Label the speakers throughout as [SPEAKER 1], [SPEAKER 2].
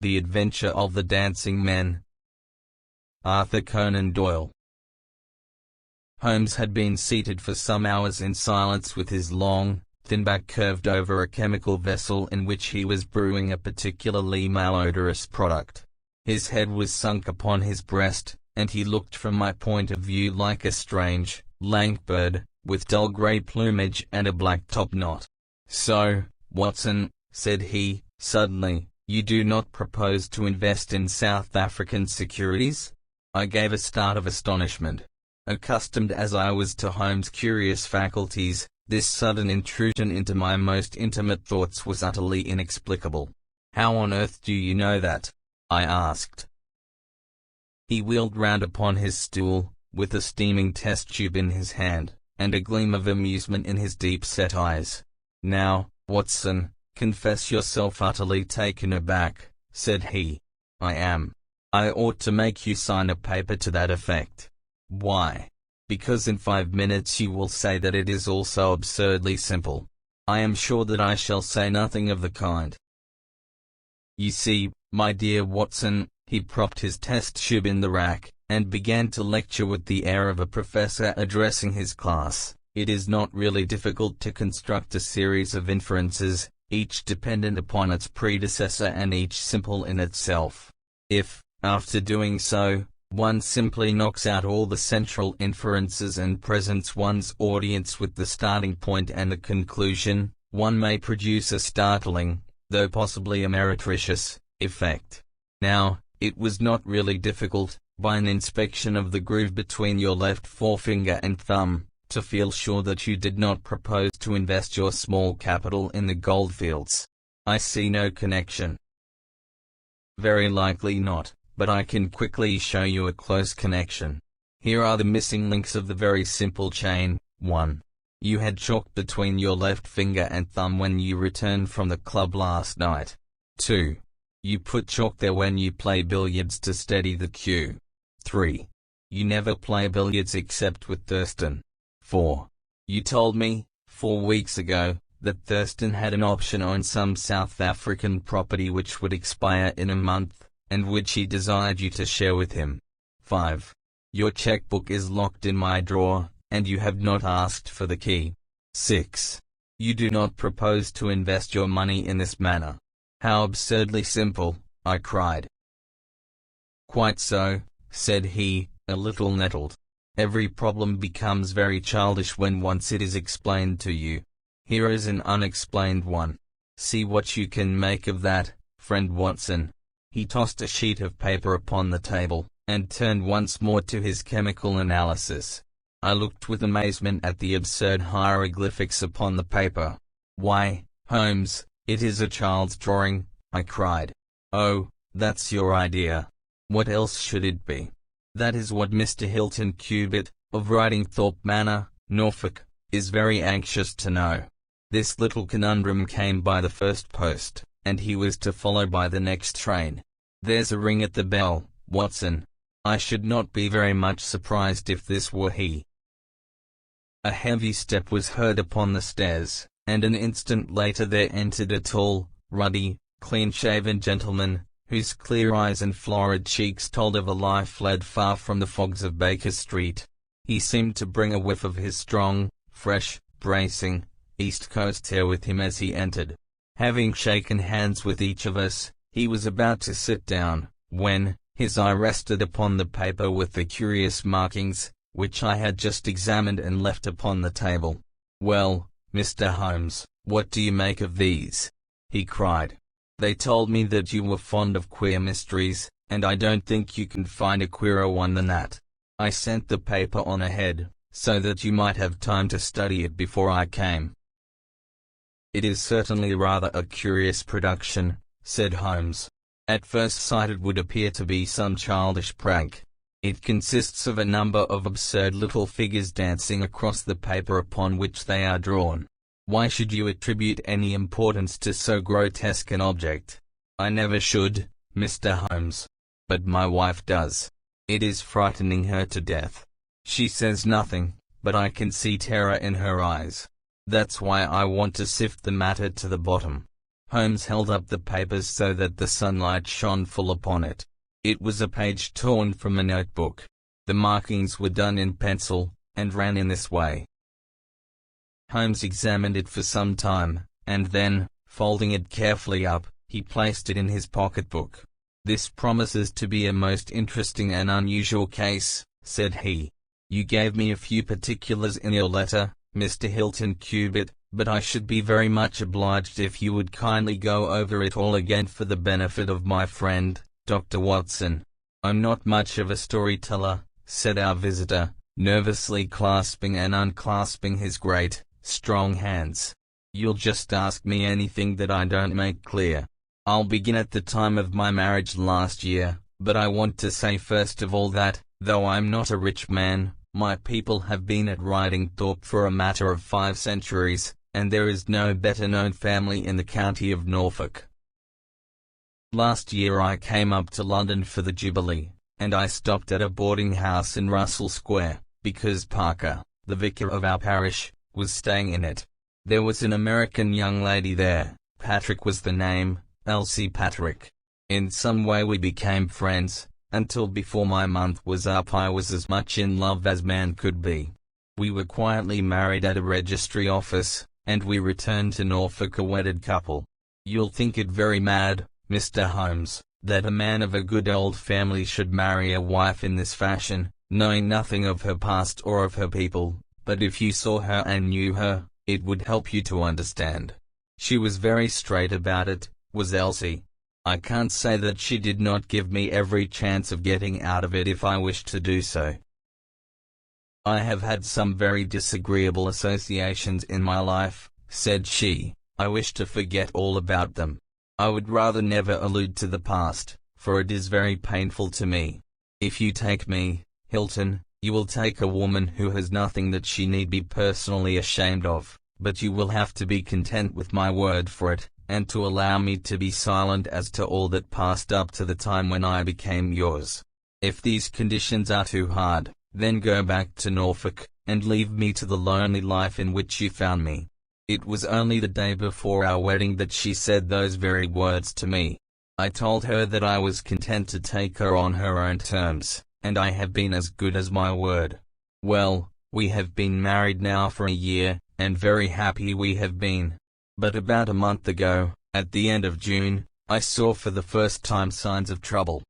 [SPEAKER 1] The Adventure of the Dancing Men. Arthur Conan Doyle. Holmes had been seated for some hours in silence with his long, thin back curved over a chemical vessel in which he was brewing a particularly malodorous product. His head was sunk upon his breast, and he looked from my point of view like a strange, lank bird, with dull grey plumage and a black top knot. "So, Watson," said he, suddenly, "you do not propose to invest in South African securities?" I gave a start of astonishment. Accustomed as I was to Holmes' curious faculties, this sudden intrusion into my most intimate thoughts was utterly inexplicable. "How on earth do you know that?" I asked. He wheeled round upon his stool, with a steaming test tube in his hand, and a gleam of amusement in his deep-set eyes. "Now, Watson, confess yourself utterly taken aback," said he. "I am. I ought to make you sign a paper to that effect." "Why?" "Because in 5 minutes you will say that it is all so absurdly simple." "I am sure that I shall say nothing of the kind. You see, my dear Watson," he propped his test tube in the rack, and began to lecture with the air of a professor addressing his class, "it is not really difficult to construct a series of inferences, each dependent upon its predecessor and each simple in itself. If, after doing so, one simply knocks out all the central inferences and presents one's audience with the starting point and the conclusion, one may produce a startling, though possibly a meretricious, effect. Now, it was not really difficult, by an inspection of the groove between your left forefinger and thumb, to feel sure that you did not propose to invest your small capital in the goldfields." "I see no connection." "Very likely not, but I can quickly show you a close connection. Here are the missing links of the very simple chain. 1. You had chalk between your left finger and thumb when you returned from the club last night. 2. You put chalk there when you play billiards to steady the cue. 3. You never play billiards except with Thurston. 4. You told me, 4 weeks ago, that Thurston had an option on some South African property which would expire in a month, and which he desired you to share with him. 5. Your checkbook is locked in my drawer, and you have not asked for the key. 6. You do not propose to invest your money in this manner." "How absurdly simple," I cried. "Quite so," said he, a little nettled. "Every problem becomes very childish when once it is explained to you. Here is an unexplained one. See what you can make of that, friend Watson." He tossed a sheet of paper upon the table, and turned once more to his chemical analysis. I looked with amazement at the absurd hieroglyphics upon the paper. "Why, Holmes, it is a child's drawing," I cried. "Oh, that's your idea. What else should it be?" "That is what Mr. Hilton Cubitt, of Wrightingthorpe Manor, Norfolk, is very anxious to know. This little conundrum came by the first post, and he was to follow by the next train. There's a ring at the bell, Watson. I should not be very much surprised if this were he." A heavy step was heard upon the stairs, and an instant later there entered a tall, ruddy, clean-shaven gentleman, whose clear eyes and florid cheeks told of a life fled far from the fogs of Baker Street. He seemed to bring a whiff of his strong, fresh, bracing, East Coast air with him as he entered. Having shaken hands with each of us, He was about to sit down, when his eye rested upon the paper with the curious markings, which I had just examined and left upon the table. "Well, Mr. Holmes, what do you make of these?" he cried. "They told me that you were fond of queer mysteries, and I don't think you can find a queerer one than that. I sent the paper on ahead, so that you might have time to study it before I came." "It is certainly rather a curious production," said Holmes. "At first sight it would appear to be some childish prank. It consists of a number of absurd little figures dancing across the paper upon which they are drawn. Why should you attribute any importance to so grotesque an object?" "I never should, Mr. Holmes. But my wife does. It is frightening her to death. She says nothing, but I can see terror in her eyes. That's why I want to sift the matter to the bottom." Holmes held up the papers so that the sunlight shone full upon it. It was a page torn from a notebook. The markings were done in pencil, and ran in this way. Holmes examined it for some time, and then, folding it carefully up, he placed it in his pocketbook. "This promises to be a most interesting and unusual case," said he. "You gave me a few particulars in your letter, Mr. Hilton Cubitt, but I should be very much obliged if you would kindly go over it all again for the benefit of my friend, Dr. Watson." "I'm not much of a storyteller," said our visitor, nervously clasping and unclasping his great, strong hands. "You'll just ask me anything that I don't make clear. I'll begin at the time of my marriage last year, but I want to say first of all that, though I'm not a rich man, my people have been at Ridingthorpe for a matter of 5 centuries, and there is no better known family in the county of Norfolk. Last year I came up to London for the Jubilee, and I stopped at a boarding house in Russell Square, because Parker, the vicar of our parish, was staying in it. There was an American young lady there, Patrick was the name, Elsie Patrick. In some way we became friends, until before my month was up I was as much in love as man could be. We were quietly married at a registry office, and we returned to Norfolk a wedded couple. You'll think it very mad, Mr. Holmes, that a man of a good old family should marry a wife in this fashion, knowing nothing of her past or of her people, but if you saw her and knew her, it would help you to understand. She was very straight about it, was Elsie. I can't say that she did not give me every chance of getting out of it if I wished to do so. I have had some very disagreeable associations in my life, said she. I wish to forget all about them. I would rather never allude to the past, for it is very painful to me. If you take me, Hilton, you will take a woman who has nothing that she need be personally ashamed of, but you will have to be content with my word for it, and to allow me to be silent as to all that passed up to the time when I became yours. If these conditions are too hard, then go back to Norfolk, and leave me to the lonely life in which you found me. It was only the day before our wedding that she said those very words to me. I told her that I was content to take her on her own terms, and I have been as good as my word. Well, we have been married now for a year, and very happy we have been. But about a month ago, at the end of June, I saw for the first time signs of trouble.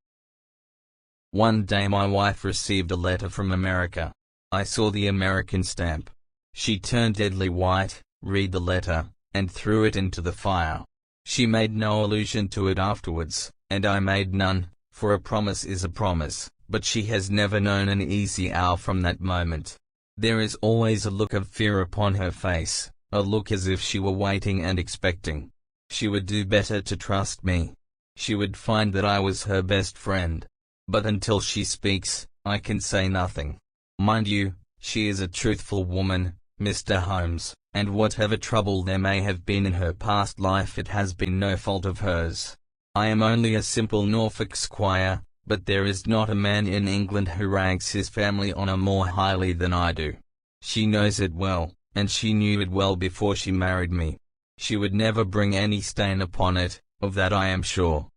[SPEAKER 1] One day my wife received a letter from America. I saw the American stamp. She turned deadly white, read the letter, and threw it into the fire. She made no allusion to it afterwards, and I made none, for a promise is a promise, but she has never known an easy hour from that moment. There is always a look of fear upon her face, a look as if she were waiting and expecting. She would do better to trust me. She would find that I was her best friend. But until she speaks, I can say nothing. Mind you, she is a truthful woman, Mr. Holmes, and whatever trouble there may have been in her past life it has been no fault of hers. I am only a simple Norfolk squire, but there is not a man in England who ranks his family honour more highly than I do. She knows it well, and she knew it well before she married me. She would never bring any stain upon it, of that I am sure.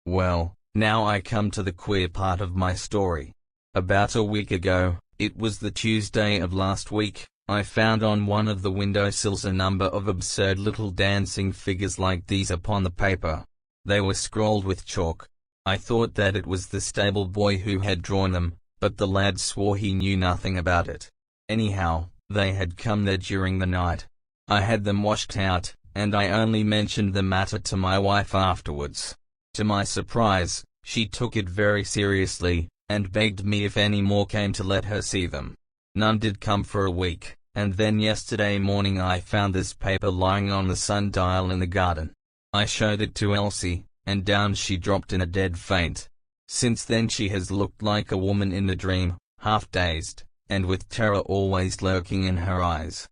[SPEAKER 1] Well, now I come to the queer part of my story. About a week ago, it was the Tuesday of last week, I found on one of the windowsills a number of absurd little dancing figures like these upon the paper. They were scrawled with chalk. I thought that it was the stable boy who had drawn them, but the lad swore he knew nothing about it. Anyhow, they had come there during the night. I had them washed out, and I only mentioned the matter to my wife afterwards. To my surprise, she took it very seriously, and begged me if any more came to let her see them. None did come for a week, and then yesterday morning I found this paper lying on the sundial in the garden. I showed it to Elsie, and down she dropped in a dead faint. Since then she has looked like a woman in a dream, half dazed, and with terror always lurking in her eyes.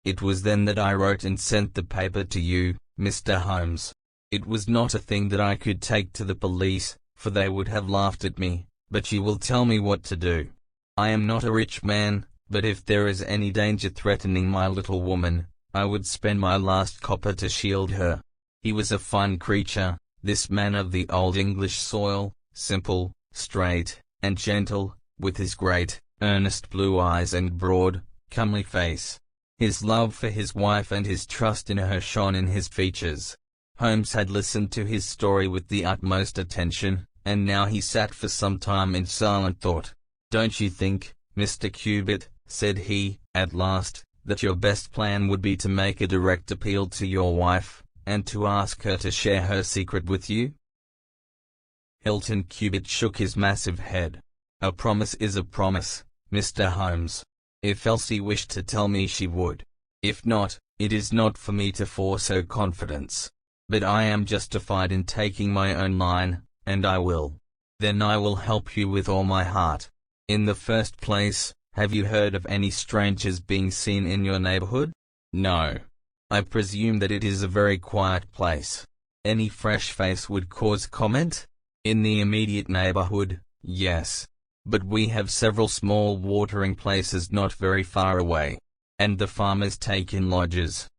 [SPEAKER 1] It was then that I wrote and sent the paper to you, Mr. Holmes. It was not a thing that I could take to the police, for they would have laughed at me, but you will tell me what to do. I am not a rich man, but if there is any danger threatening my little woman, I would spend my last copper to shield her. He was a fine creature, this man of the old English soil, simple, straight, and gentle, with his great, earnest blue eyes and broad, comely face. His love for his wife and his trust in her shone in his features. Holmes had listened to his story with the utmost attention, and now he sat for some time in silent thought. "Don't you think, Mr. Cubitt," said he, at last, "that your best plan would be to make a direct appeal to your wife, and to ask her to share her secret with you?" Hilton Cubitt shook his massive head. "A promise is a promise, Mr. Holmes. If Elsie wished to tell me she would. If not, it is not for me to force her confidence. But I am justified in taking my own line, and I will. Then I will help you with all my heart. In the first place, have you heard of any strangers being seen in your neighborhood?" "No. I presume that it is a very quiet place. Any fresh face would cause comment?" "In the immediate neighborhood, yes. But we have several small watering places not very far away. And the farmers take in lodgers."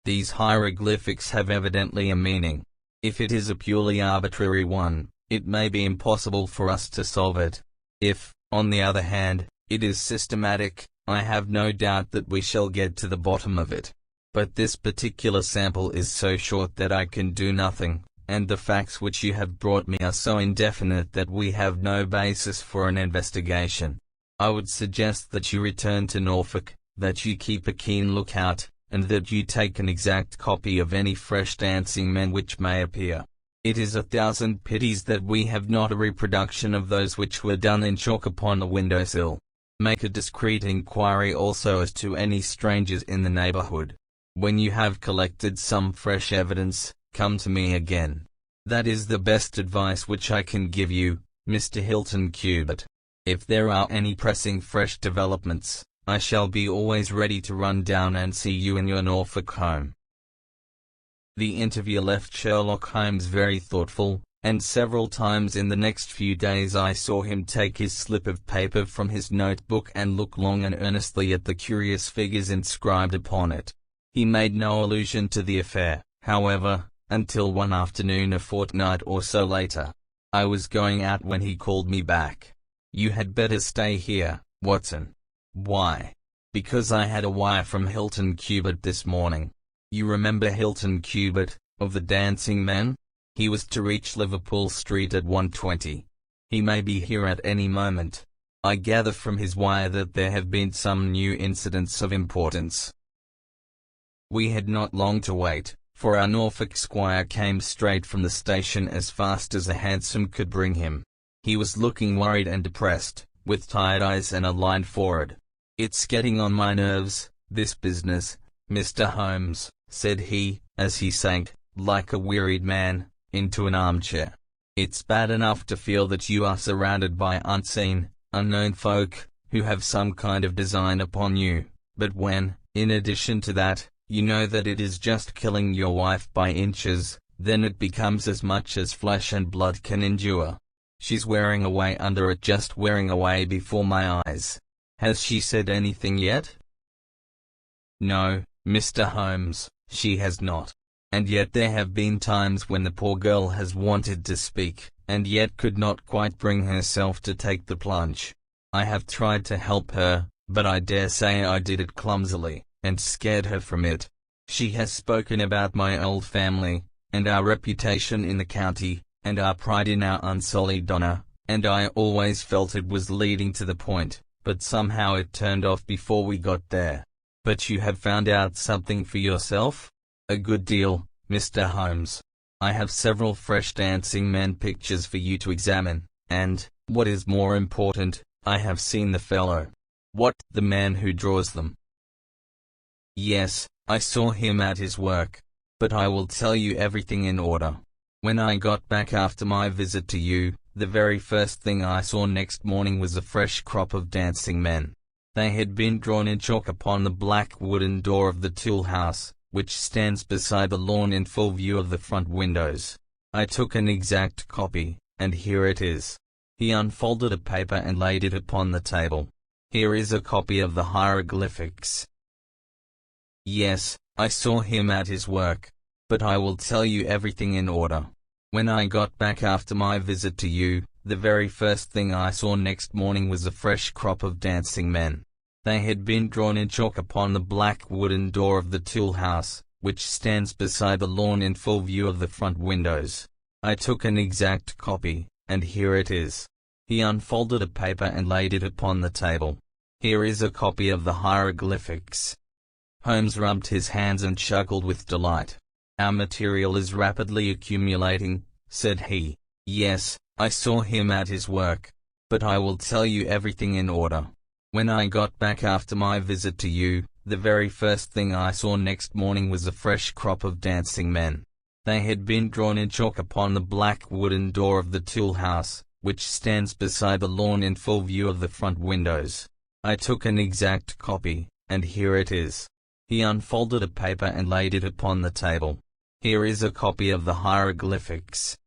[SPEAKER 1] These hieroglyphics have evidently a meaning. If it is a purely arbitrary one, it may be impossible for us to solve it. If, on the other hand, it is systematic, I have no doubt that we shall get to the bottom of it. But this particular sample is so short that I can do nothing, and the facts which you have brought me are so indefinite that we have no basis for an investigation. I would suggest that you return to Norfolk, that you keep a keen lookout, and that you take an exact copy of any fresh dancing men which may appear. It is a thousand pities that we have not a reproduction of those which were done in chalk upon the windowsill. Make a discreet inquiry also as to any strangers in the neighborhood. When you have collected some fresh evidence, come to me again. That is the best advice which I can give you, Mr. Hilton Cubitt. If there are any pressing fresh developments, I shall be always ready to run down and see you in your Norfolk home." The interview left Sherlock Holmes very thoughtful, and several times in the next few days I saw him take his slip of paper from his notebook and look long and earnestly at the curious figures inscribed upon it. He made no allusion to the affair, however, until one afternoon a fortnight or so later. I was going out when he called me back. "You had better stay here, Watson." "Why?" "Because I had a wire from Hilton Cubitt this morning. You remember Hilton Cubitt, of the Dancing Men? He was to reach Liverpool Street at 1:20. He may be here at any moment. I gather from his wire that there have been some new incidents of importance." We had not long to wait, for our Norfolk squire came straight from the station as fast as a hansom could bring him. He was looking worried and depressed, with tired eyes and a lined forehead. "It's getting on my nerves, this business, Mr. Holmes," said he, as he sank, like a wearied man, into an armchair. "It's bad enough to feel that you are surrounded by unseen, unknown folk, who have some kind of design upon you, but when, in addition to that, you know that it is just killing your wife by inches, then it becomes as much as flesh and blood can endure. She's wearing away under it, just wearing away before my eyes. Has she said anything yet?" "No, Mr. Holmes, she has not. And yet there have been times when the poor girl has wanted to speak, and yet could not quite bring herself to take the plunge. I have tried to help her, but I dare say I did it clumsily, and scared her from it. She has spoken about my old family, and our reputation in the county, and our pride in our unsullied honor, and I always felt it was leading to the point, but somehow it turned off before we got there. But you have found out something for yourself? A good deal, Mr. Holmes. I have several fresh dancing men pictures for you to examine, and, what is more important, I have seen the fellow. What, the man who draws them? Yes, I saw him at his work. But I will tell you everything in order. When I got back after my visit to you, the very first thing I saw next morning was a fresh crop of dancing men. They had been drawn in chalk upon the black wooden door of the tool house, which stands beside the lawn in full view of the front windows. I took an exact copy, and here it is. He unfolded a paper and laid it upon the table. Here is a copy of the hieroglyphics. Yes, I saw him at his work. But I will tell you everything in order. When I got back after my visit to you, the very first thing I saw next morning was a fresh crop of dancing men. They had been drawn in chalk upon the black wooden door of the tool house, which stands beside the lawn in full view of the front windows. I took an exact copy, and here it is. He unfolded a paper and laid it upon the table. Here is a copy of the hieroglyphics. Holmes rubbed his hands and chuckled with delight. Our material is rapidly accumulating, said he. Yes, I saw him at his work. But I will tell you everything in order. When I got back after my visit to you, the very first thing I saw next morning was a fresh crop of dancing men. They had been drawn in chalk upon the black wooden door of the tool house, which stands beside the lawn in full view of the front windows. I took an exact copy, and here it is. He unfolded a paper and laid it upon the table. Here is a copy of the hieroglyphics.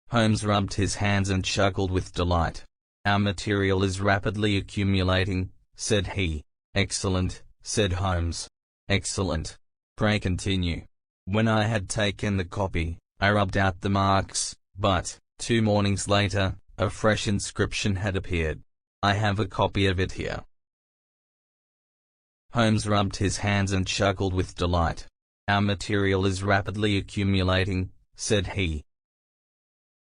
[SPEAKER 1] Holmes rubbed his hands and chuckled with delight. Our material is rapidly accumulating, said he. Excellent, said Holmes. Excellent. Pray continue. When I had taken the copy, I rubbed out the marks, but, 2 mornings later, a fresh inscription had appeared. I have a copy of it here. Holmes rubbed his hands and chuckled with delight. Our material is rapidly accumulating, said he.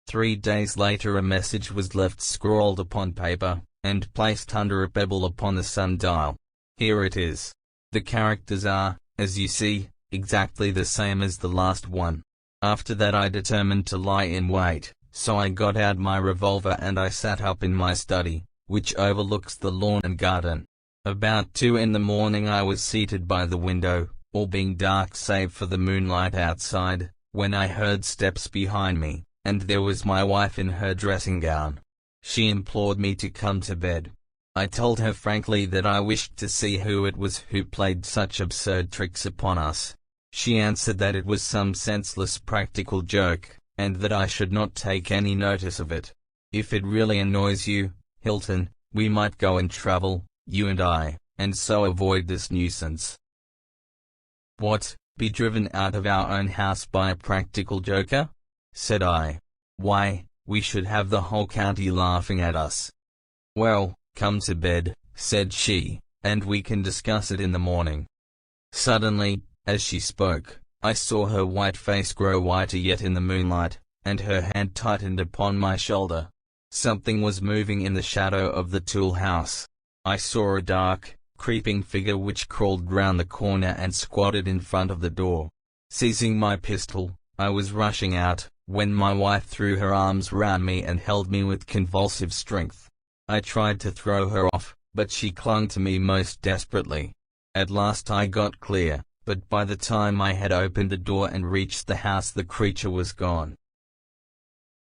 [SPEAKER 1] 3 days later a message was left scrawled upon paper, and placed under a pebble upon the sundial. Here it is. The characters are, as you see, exactly the same as the last one. After that I determined to lie in wait, so I got out my revolver and I sat up in my study, which overlooks the lawn and garden. About 2 in the morning I was seated by the window, all being dark save for the moonlight outside, when I heard steps behind me, and there was my wife in her dressing gown. She implored me to come to bed. I told her frankly that I wished to see who it was who played such absurd tricks upon us. She answered that it was some senseless practical joke, and that I should not take any notice of it. If it really annoys you, Hilton, we might go and travel, you and I, and so avoid this nuisance. What, be driven out of our own house by a practical joker? Said I. Why, we should have the whole county laughing at us. Well, come to bed, said she, and we can discuss it in the morning. Suddenly, as she spoke, I saw her white face grow whiter yet in the moonlight, and her hand tightened upon my shoulder. Something was moving in the shadow of the tool house. I saw a dark, creeping figure which crawled round the corner and squatted in front of the door. Seizing my pistol, I was rushing out, when my wife threw her arms round me and held me with convulsive strength. I tried to throw her off, but she clung to me most desperately. At last I got clear, but by the time I had opened the door and reached the house the creature was gone.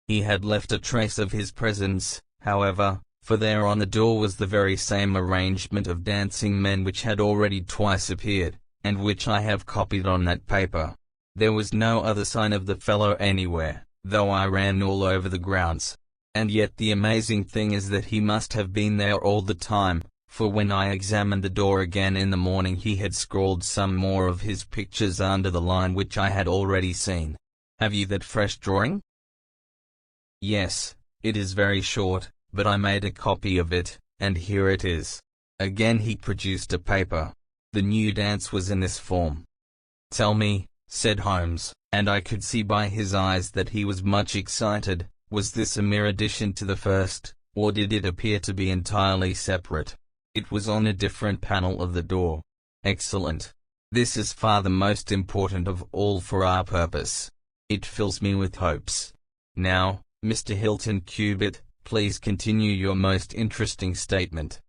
[SPEAKER 1] He had left a trace of his presence, however, for there on the door was the very same arrangement of dancing men which had already twice appeared, and which I have copied on that paper. There was no other sign of the fellow anywhere, though I ran all over the grounds. And yet the amazing thing is that he must have been there all the time, for when I examined the door again in the morning he had scrawled some more of his pictures under the line which I had already seen. Have you that fresh drawing? Yes, it is very short, but I made a copy of it, and here it is. Again he produced a paper. The new dance was in this form. Tell me, said Holmes, and I could see by his eyes that he was much excited. Was this a mere addition to the first, or did it appear to be entirely separate? It was on a different panel of the door. Excellent. This is far the most important of all for our purpose. It fills me with hopes. Now, Mr. Hilton Cubitt, please continue your most interesting statement.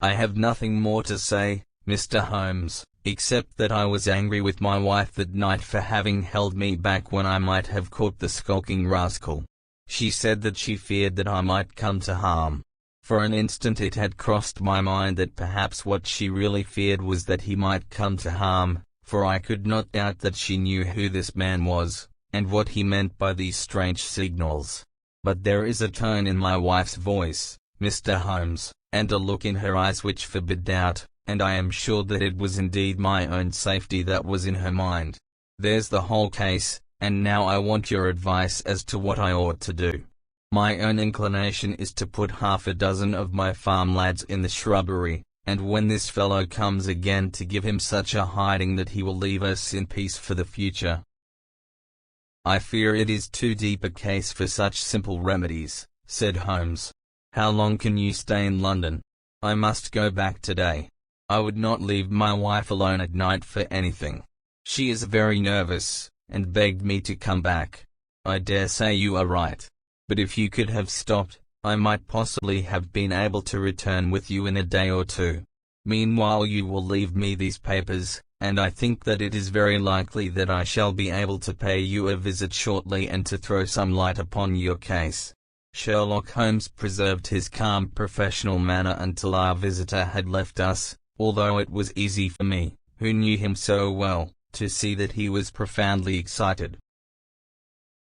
[SPEAKER 1] I have nothing more to say, Mr. Holmes, except that I was angry with my wife that night for having held me back when I might have caught the skulking rascal. She said that she feared that I might come to harm. For an instant it had crossed my mind that perhaps what she really feared was that he might come to harm, for I could not doubt that she knew who this man was, and what he meant by these strange signals. But there is a tone in my wife's voice, Mr. Holmes, and a look in her eyes which forbid doubt, and I am sure that it was indeed my own safety that was in her mind. There's the whole case, and now I want your advice as to what I ought to do. My own inclination is to put half a dozen of my farm lads in the shrubbery, and when this fellow comes again to give him such a hiding that he will leave us in peace for the future. I fear it is too deep a case for such simple remedies, said Holmes. How long can you stay in London? I must go back today. I would not leave my wife alone at night for anything. She is very nervous, and begged me to come back. I dare say you are right. But if you could have stopped, I might possibly have been able to return with you in a day or two. Meanwhile you will leave me these papers, and I think that it is very likely that I shall be able to pay you a visit shortly and to throw some light upon your case. Sherlock Holmes preserved his calm professional manner until our visitor had left us, although it was easy for me, who knew him so well, to see that he was profoundly excited.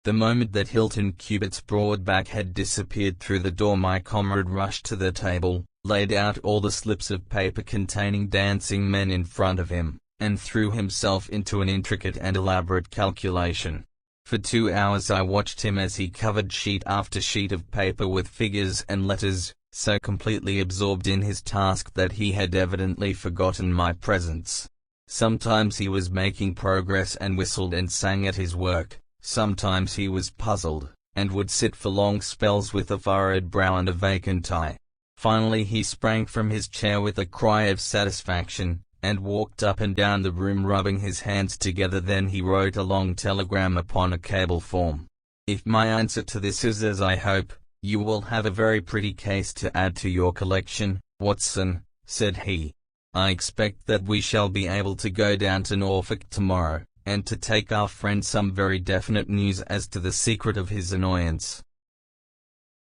[SPEAKER 1] The moment that Hilton Cubitt's broad back had disappeared through the door, my comrade rushed to the table, laid out all the slips of paper containing dancing men in front of him, and threw himself into an intricate and elaborate calculation. For 2 hours I watched him as he covered sheet after sheet of paper with figures and letters, so completely absorbed in his task that he had evidently forgotten my presence. Sometimes he was making progress and whistled and sang at his work. Sometimes he was puzzled, and would sit for long spells with a furrowed brow and a vacant eye. Finally he sprang from his chair with a cry of satisfaction, and walked up and down the room rubbing his hands together. Then he wrote a long telegram upon a cable form. If my answer to this is as I hope, you will have a very pretty case to add to your collection, Watson, said he. I expect that we shall be able to go down to Norfolk tomorrow, and to take our friend some very definite news as to the secret of his annoyance.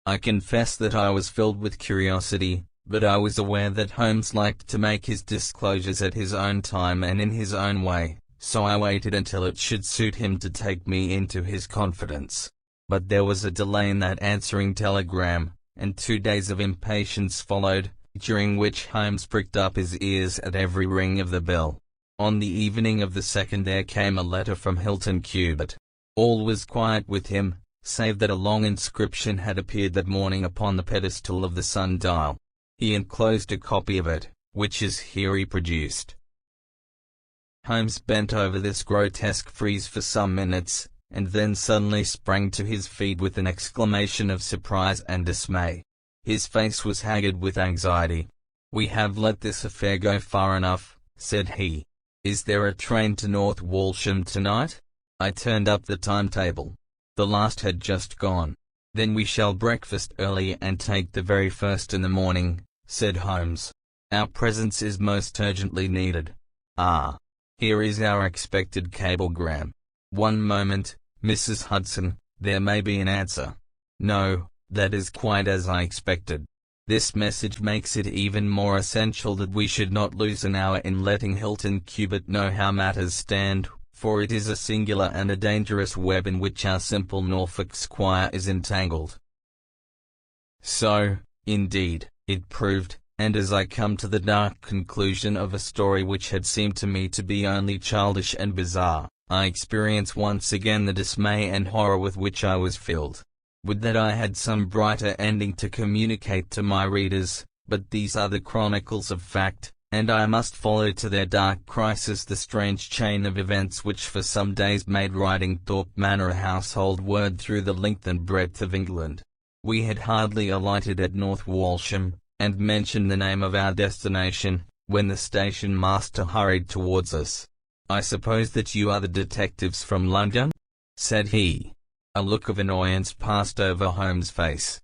[SPEAKER 1] I confess that I was filled with curiosity, but I was aware that Holmes liked to make his disclosures at his own time and in his own way, so I waited until it should suit him to take me into his confidence. But there was a delay in that answering telegram, and 2 days of impatience followed, during which Holmes pricked up his ears at every ring of the bell. On the evening of the second there came a letter from Hilton Cubitt. All was quiet with him, save that a long inscription had appeared that morning upon the pedestal of the sundial. He enclosed a copy of it, which is here reproduced. Holmes bent over this grotesque frieze for some minutes, and then suddenly sprang to his feet with an exclamation of surprise and dismay. His face was haggard with anxiety. "We have let this affair go far enough," said he. "Is there a train to North Walsham tonight?" I turned up the timetable. The last had just gone. "Then we shall breakfast early and take the very first in the morning," said Holmes. "Our presence is most urgently needed. Ah, here is our expected cablegram. One moment, Mrs. Hudson, there may be an answer. No, that is quite as I expected. This message makes it even more essential that we should not lose an hour in letting Hilton Cubitt know how matters stand, for it is a singular and a dangerous web in which our simple Norfolk squire is entangled." So, indeed, it proved, and as I come to the dark conclusion of a story which had seemed to me to be only childish and bizarre, I experience once again the dismay and horror with which I was filled. Would that I had some brighter ending to communicate to my readers, but these are the chronicles of fact, and I must follow to their dark crisis the strange chain of events which for some days made Ridingthorpe Manor a household word through the length and breadth of England. We had hardly alighted at North Walsham, and mentioned the name of our destination, when the station master hurried towards us. "I suppose that you are the detectives from London?" said he. A look of annoyance passed over Holmes' face.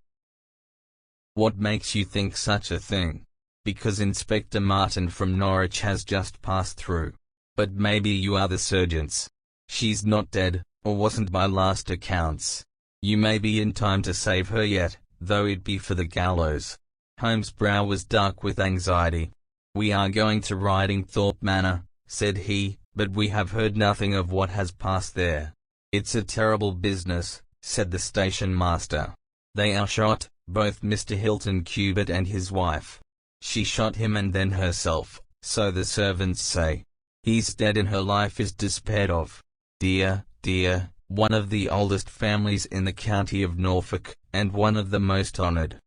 [SPEAKER 1] "What makes you think such a thing?" "Because Inspector Martin from Norwich has just passed through. But maybe you are the surgeons. She's not dead, or wasn't by last accounts. You may be in time to save her yet, though it be for the gallows." Holmes' brow was dark with anxiety. "We are going to Ridingthorpe Manor," said he, "but we have heard nothing of what has passed there." "It's a terrible business," said the station master. "They are shot, both Mr. Hilton Cubitt and his wife. She shot him and then herself, so the servants say. He's dead and her life is despaired of. Dear, dear, one of the oldest families in the county of Norfolk, and one of the most honoured."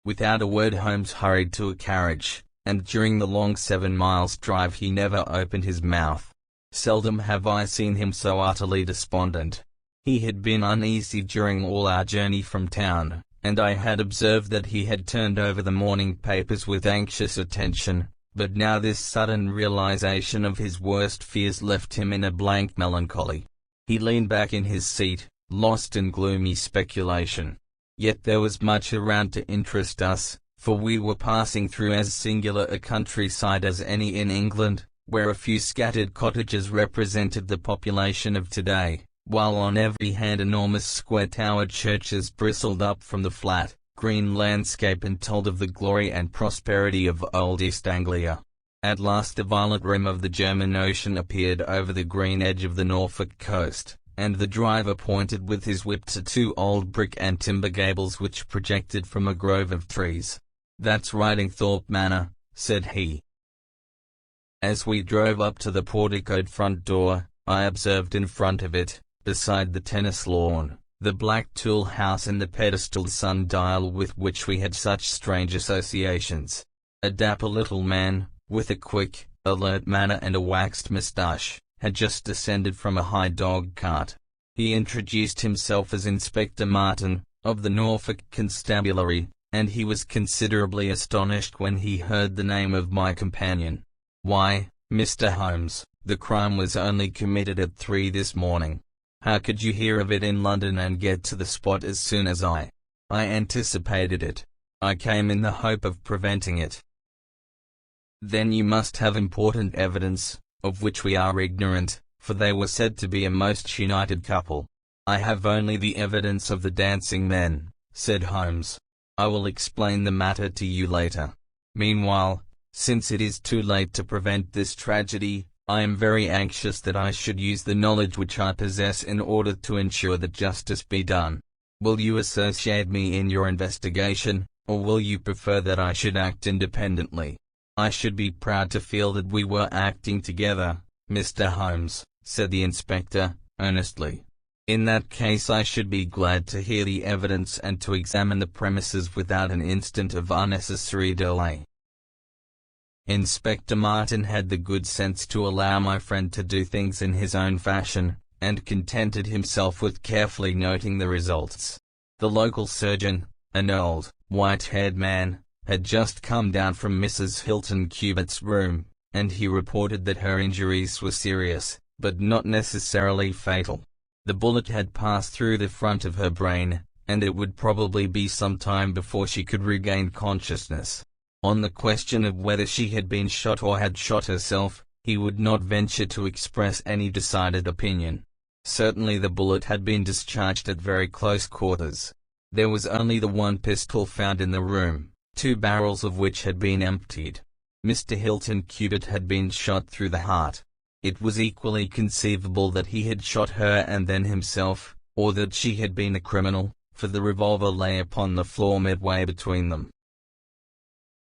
[SPEAKER 1] Without a word Holmes hurried to a carriage, and during the long 7 miles drive he never opened his mouth. Seldom have I seen him so utterly despondent. He had been uneasy during all our journey from town, and I had observed that he had turned over the morning papers with anxious attention, but now this sudden realization of his worst fears left him in a blank melancholy. He leaned back in his seat, lost in gloomy speculation. Yet there was much around to interest us, for we were passing through as singular a countryside as any in England, where a few scattered cottages represented the population of today, while on every hand enormous square-towered churches bristled up from the flat, green landscape and told of the glory and prosperity of old East Anglia. At last the violet rim of the German Ocean appeared over the green edge of the Norfolk coast, and the driver pointed with his whip to 2 old brick and timber gables which projected from a grove of trees. "That's Ridingthorpe Manor," said he. As we drove up to the porticoed front door, I observed in front of it, beside the tennis lawn, the black tool house and the pedestaled sundial with which we had such strange associations. A dapper little man, with a quick, alert manner and a waxed moustache, had just descended from a high dog cart. He introduced himself as Inspector Martin, of the Norfolk Constabulary, and he was considerably astonished when he heard the name of my companion. "Why, Mr. Holmes, the crime was only committed at 3 this morning. How could you hear of it in London and get to the spot as soon as I? I anticipated it. I came in the hope of preventing it." "Then you must have important evidence, of which we are ignorant, for they were said to be a most united couple." "I have only the evidence of the dancing men," said Holmes. "I will explain the matter to you later. Meanwhile, since it is too late to prevent this tragedy, I am very anxious that I should use the knowledge which I possess in order to ensure that justice be done. Will you associate me in your investigation, or will you prefer that I should act independently?" "I should be proud to feel that we were acting together, Mr. Holmes," said the inspector, earnestly. "In that case I should be glad to hear the evidence and to examine the premises without an instant of unnecessary delay." Inspector Martin had the good sense to allow my friend to do things in his own fashion, and contented himself with carefully noting the results. The local surgeon, an old, white-haired man, had just come down from Mrs. Hilton Cubitt's room, and he reported that her injuries were serious, but not necessarily fatal. The bullet had passed through the front of her brain, and it would probably be some time before she could regain consciousness. On the question of whether she had been shot or had shot herself, he would not venture to express any decided opinion. Certainly the bullet had been discharged at very close quarters. There was only the one pistol found in the room, 2 barrels of which had been emptied. Mr. Hilton Cubitt had been shot through the heart. It was equally conceivable that he had shot her and then himself, or that she had been a criminal, for the revolver lay upon the floor midway between them.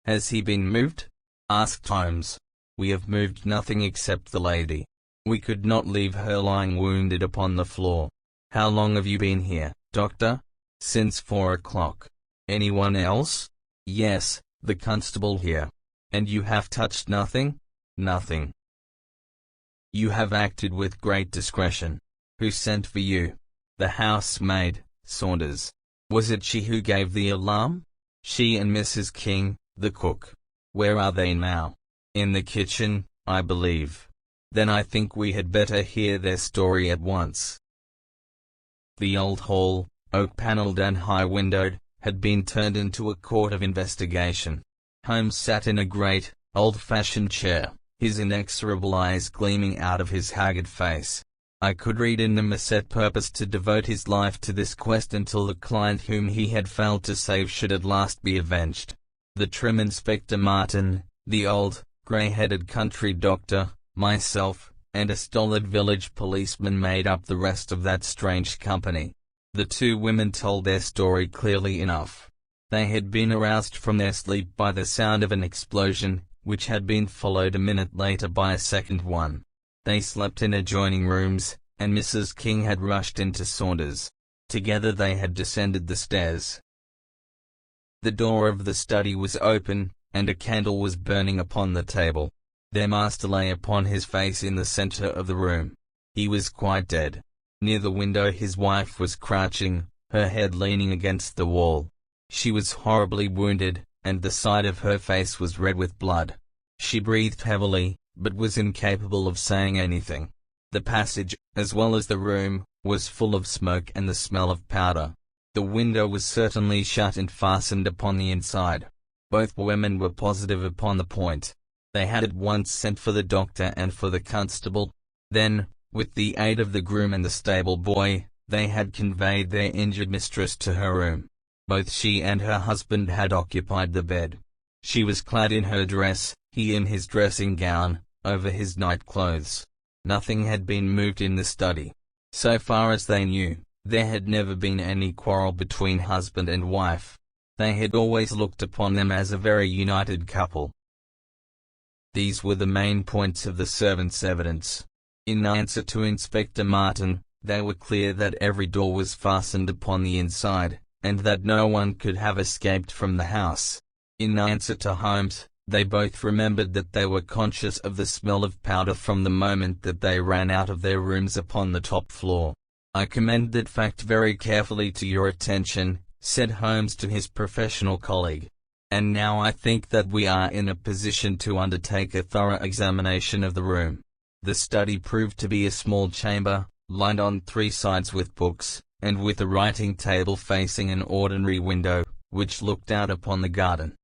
[SPEAKER 1] "Has he been moved?" asked Holmes. "We have moved nothing except the lady. We could not leave her lying wounded upon the floor." "How long have you been here, doctor?" "Since 4 o'clock. Anyone else?" "Yes, the constable here." And you have touched nothing? Nothing. You have acted with great discretion. Who sent for you? The housemaid, Saunders. Was it she who gave the alarm? She and Mrs. King, the cook. Where are they now? In the kitchen, I believe. Then I think we had better hear their story at once. The old hall, oak-panelled and high-windowed, had been turned into a court of investigation. Holmes sat in a great, old-fashioned chair, his inexorable eyes gleaming out of his haggard face. I could read in them a set purpose to devote his life to this quest until the client whom he had failed to save should at last be avenged. The trim Inspector Martin, the old, grey-headed country doctor, myself, and a stolid village policeman made up the rest of that strange company. The two women told their story clearly enough. They had been aroused from their sleep by the sound of an explosion, which had been followed a minute later by a second one. They slept in adjoining rooms, and Mrs. King had rushed into Saunders. Together they had descended the stairs. The door of the study was open, and a candle was burning upon the table. Their master lay upon his face in the center of the room. He was quite dead. Near the window his wife was crouching, her head leaning against the wall. She was horribly wounded, and the side of her face was red with blood. She breathed heavily, but was incapable of saying anything. The passage, as well as the room, was full of smoke and the smell of powder. The window was certainly shut and fastened upon the inside. Both women were positive upon the point. They had at once sent for the doctor and for the constable. Then, with the aid of the groom and the stable boy, they had conveyed their injured mistress to her room. Both she and her husband had occupied the bed. She was clad in her dress, he in his dressing gown, over his night clothes. Nothing had been moved in the study. So far as they knew, there had never been any quarrel between husband and wife. They had always looked upon them as a very united couple. These were the main points of the servants' evidence. In answer to Inspector Martin, they were clear that every door was fastened upon the inside, and that no one could have escaped from the house. In answer to Holmes, they both remembered that they were conscious of the smell of powder from the moment that they ran out of their rooms upon the top floor. I commend that fact very carefully to your attention, said Holmes to his professional colleague. And now I think that we are in a position to undertake a thorough examination of the room. The study proved to be a small chamber, lined on three sides with books, and with a writing table facing an ordinary window, which looked out upon the garden.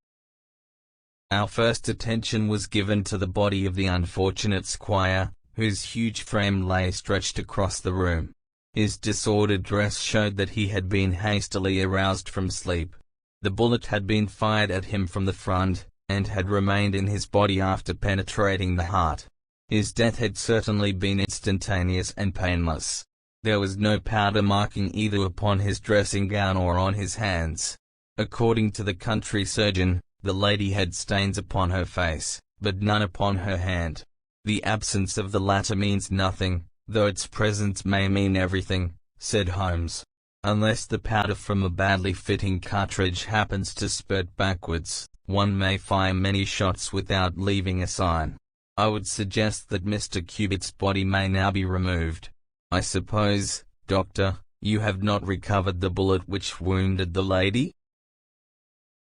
[SPEAKER 1] Our first attention was given to the body of the unfortunate squire, whose huge frame lay stretched across the room. His disordered dress showed that he had been hastily aroused from sleep. The bullet had been fired at him from the front, and had remained in his body after penetrating the heart. His death had certainly been instantaneous and painless. There was no powder marking either upon his dressing gown or on his hands. According to the country surgeon, the lady had stains upon her face, but none upon her hand. The absence of the latter means nothing, though its presence may mean everything, said Holmes. Unless the powder from a badly fitting cartridge happens to spurt backwards, one may fire many shots without leaving a sign. I would suggest that Mr. Cubitt's body may now be removed. I suppose, Doctor, you have not recovered the bullet which wounded the lady?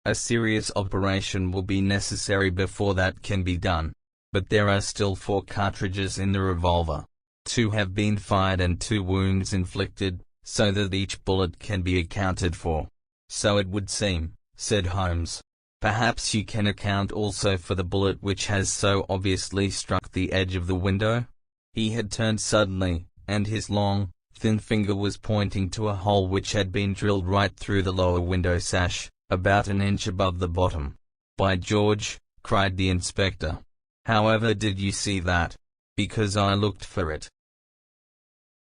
[SPEAKER 1] A serious operation will be necessary before that can be done. But there are still 4 cartridges in the revolver. 2 have been fired and 2 wounds inflicted, so that each bullet can be accounted for. So it would seem, said Holmes. Perhaps you can account also for the bullet which has so obviously struck the edge of the window? He had turned suddenly, and his long, thin finger was pointing to a hole which had been drilled right through the lower window sash, about an inch above the bottom. By George, cried the inspector. However did you see that? Because I looked for it.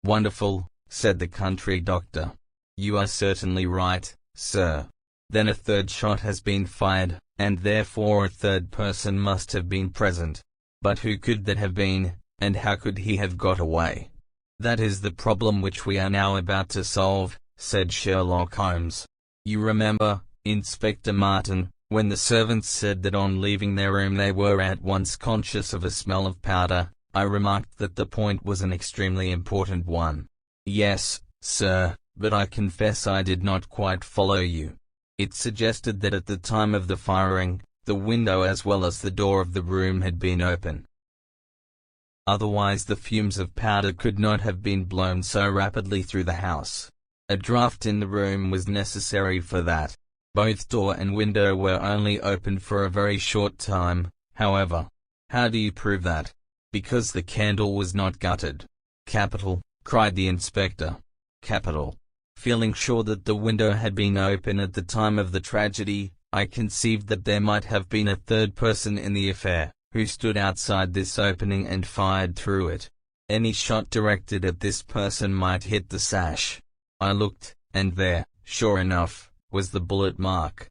[SPEAKER 1] Wonderful, said the country doctor. You are certainly right, sir. Then a third shot has been fired, and therefore a third person must have been present. But who could that have been, and how could he have got away? That is the problem which we are now about to solve, said Sherlock Holmes. You remember, Inspector Martin, When the servants said that on leaving their room they were at once conscious of a smell of powder, I remarked that the point was an extremely important one. Yes, sir, but I confess I did not quite follow you. It suggested that at the time of the firing, the window as well as the door of the room had been open. Otherwise the fumes of powder could not have been blown so rapidly through the house. A draught in the room was necessary for that. Both door and window were only opened for a very short time, however. How do you prove that? Because the candle was not gutted. Capital, cried the inspector. Capital. Feeling sure that the window had been open at the time of the tragedy, I conceived that there might have been a third person in the affair, who stood outside this opening and fired through it. Any shot directed at this person might hit the sash. I looked, and there, sure enough, was the bullet mark.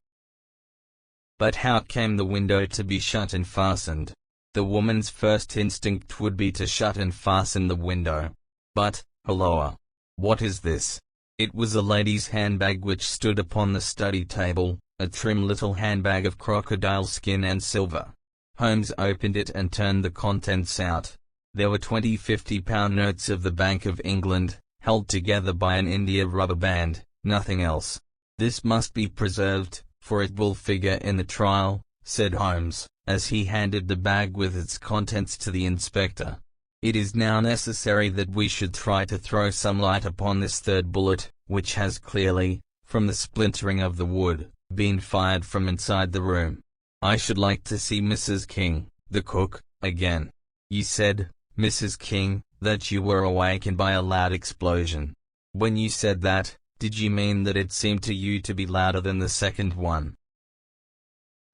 [SPEAKER 1] But how came the window to be shut and fastened? The woman's first instinct would be to shut and fasten the window. But, halloa! What is this? It was a lady's handbag which stood upon the study table, a trim little handbag of crocodile skin and silver. Holmes opened it and turned the contents out. There were 20 50-pound notes of the Bank of England, held together by an India rubber band, nothing else. This must be preserved, for it will figure in the trial, said Holmes, as he handed the bag with its contents to the inspector. It is now necessary that we should try to throw some light upon this third bullet, which has clearly, from the splintering of the wood, been fired from inside the room. I should like to see Mrs. King, the cook, again. You said, Mrs. King, that you were awakened by a loud explosion. When you said that, did you mean that it seemed to you to be louder than the second one?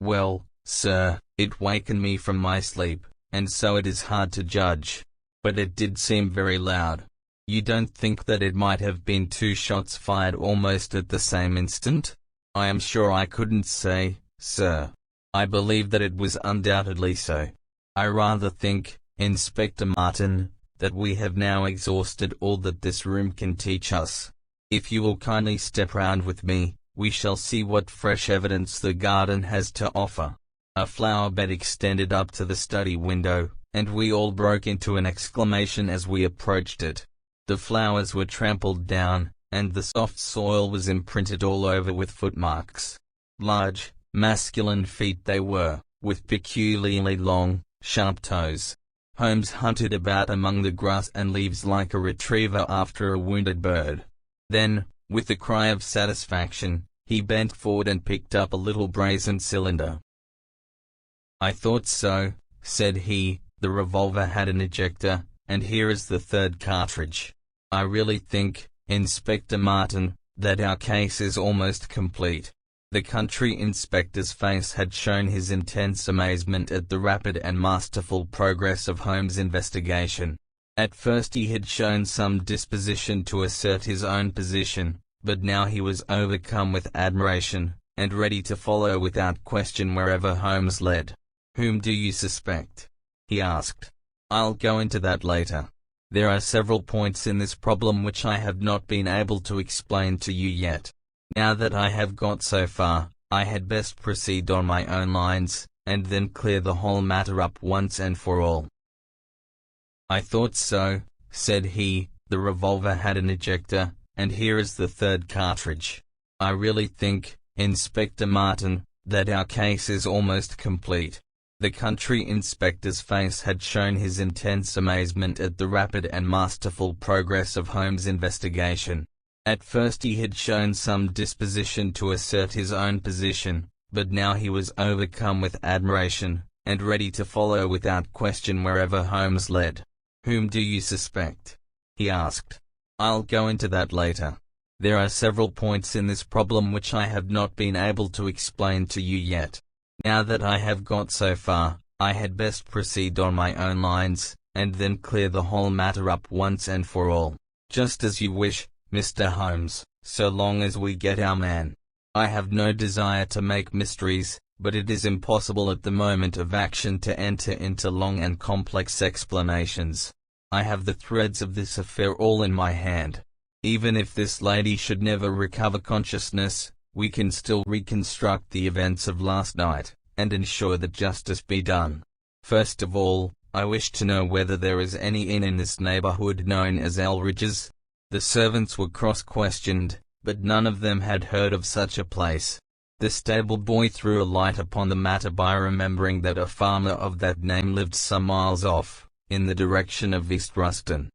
[SPEAKER 1] Well, sir, it wakened me from my sleep, and so it is hard to judge. But it did seem very loud. You don't think that it might have been two shots fired almost at the same instant? I am sure I couldn't say, sir. I believe that it was undoubtedly so. I rather think, Inspector Martin, that we have now exhausted all that this room can teach us. If you will kindly step round with me, we shall see what fresh evidence the garden has to offer. A flower bed extended up to the study window, and we all broke into an exclamation as we approached it. The flowers were trampled down, and the soft soil was imprinted all over with footmarks. Large, masculine feet they were, with peculiarly long, sharp toes. Holmes hunted about among the grass and leaves like a retriever after a wounded bird. Then, with a cry of satisfaction, he bent forward and picked up a little brazen cylinder. I thought so, said he. The revolver had an ejector, and here is the third cartridge. I really think, Inspector Martin, that our case is almost complete. The country inspector's face had shown his intense amazement at the rapid and masterful progress of Holmes' investigation. At first he had shown some disposition to assert his own position, but now he was overcome with admiration, and ready to follow without question wherever Holmes led. Whom do you suspect? He asked. I'll go into that later. There are several points in this problem which I have not been able to explain to you yet. Now that I have got so far, I had best proceed on my own lines, and then clear the whole matter up once and for all. I thought so, said he. The revolver had an ejector, and here is the third cartridge. I really think, Inspector Martin, that our case is almost complete. The country inspector's face had shown his intense amazement at the rapid and masterful progress of Holmes' investigation. At first he had shown some disposition to assert his own position, but now he was overcome with admiration, and ready to follow without question wherever Holmes led. Whom do you suspect? He asked. I'll go into that later. There are several points in this problem which I have not been able to explain to you yet. Now that I have got so far, I had best proceed on my own lines, and then clear the whole matter up once and for all. Just as you wish, Mr. Holmes, so long as we get our man. I have no desire to make mysteries, but it is impossible at the moment of action to enter into long and complex explanations. I have the threads of this affair all in my hand. Even if this lady should never recover consciousness, we can still reconstruct the events of last night, and ensure that justice be done. First of all, I wish to know whether there is any inn in this neighborhood known as Elridge's. The servants were cross-questioned, but none of them had heard of such a place. The stable boy threw a light upon the matter by remembering that a farmer of that name lived some miles off, in the direction of East Ruston.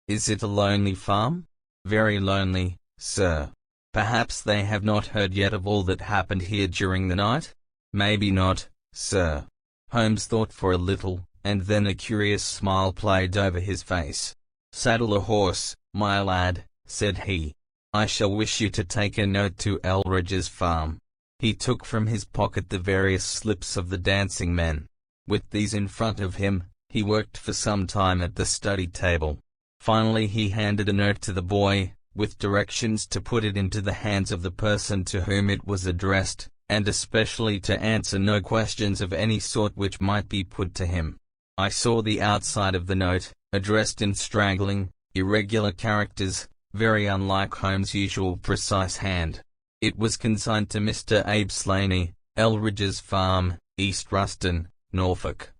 [SPEAKER 1] Is it a lonely farm? Very lonely, sir. Perhaps they have not heard yet of all that happened here during the night? Maybe not, sir. Holmes thought for a little, and then a curious smile played over his face. Saddle a horse, my lad, said he. I shall wish you to take a note to Elridge's farm. He took from his pocket the various slips of the dancing men. With these in front of him, he worked for some time at the study table. Finally he handed a note to the boy, with directions to put it into the hands of the person to whom it was addressed, and especially to answer no questions of any sort which might be put to him. I saw the outside of the note, addressed in straggling, irregular characters, very unlike Holmes' usual precise hand. It was consigned to Mr. Abe Slaney, Elridge's Farm, East Ruston, Norfolk.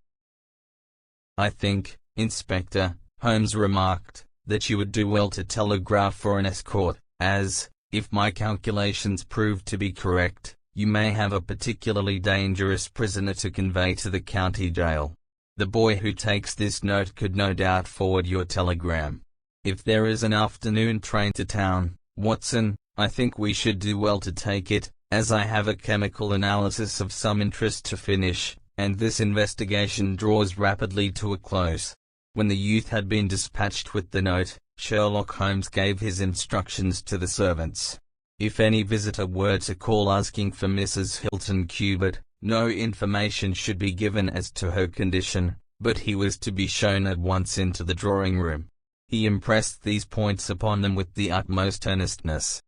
[SPEAKER 1] I think, Inspector, Holmes remarked, that you would do well to telegraph for an escort, as, if my calculations prove to be correct, you may have a particularly dangerous prisoner to convey to the county jail. The boy who takes this note could no doubt forward your telegram. If there is an afternoon train to town, Watson, I think we should do well to take it, as I have a chemical analysis of some interest to finish, and this investigation draws rapidly to a close. When the youth had been dispatched with the note, Sherlock Holmes gave his instructions to the servants. If any visitor were to call asking for Mrs. Hilton Cubitt, no information should be given as to her condition, but he was to be shown at once into the drawing-room. He impressed these points upon them with the utmost earnestness.